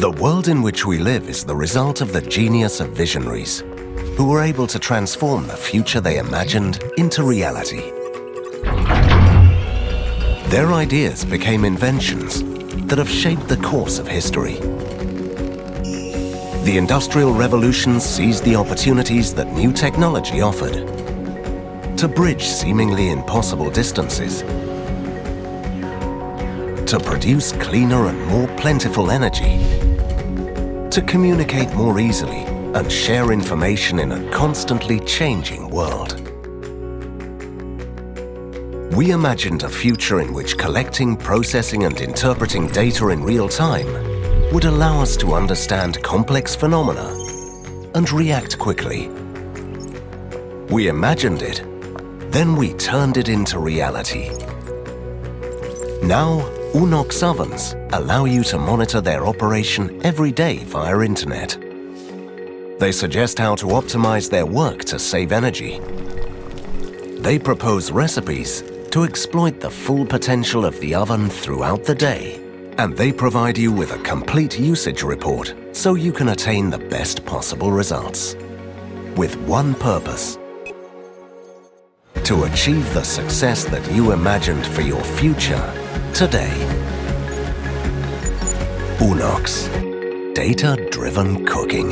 The world in which we live is the result of the genius of visionaries who were able to transform the future they imagined into reality. Their ideas became inventions that have shaped the course of history. The Industrial Revolution seized the opportunities that new technology offered to bridge seemingly impossible distances, to produce cleaner and more plentiful energy, to communicate more easily and share information in a constantly changing world. We imagined a future in which collecting, processing and interpreting data in real time would allow us to understand complex phenomena and react quickly. We imagined it, then we turned it into reality. Now, UNOX ovens allow you to monitor their operation every day via internet. They suggest how to optimize their work to save energy. They propose recipes to exploit the full potential of the oven throughout the day. And they provide you with a complete usage report so you can attain the best possible results. With one purpose: to achieve the success that you imagined for your future today. UNOX. Data-driven cooking.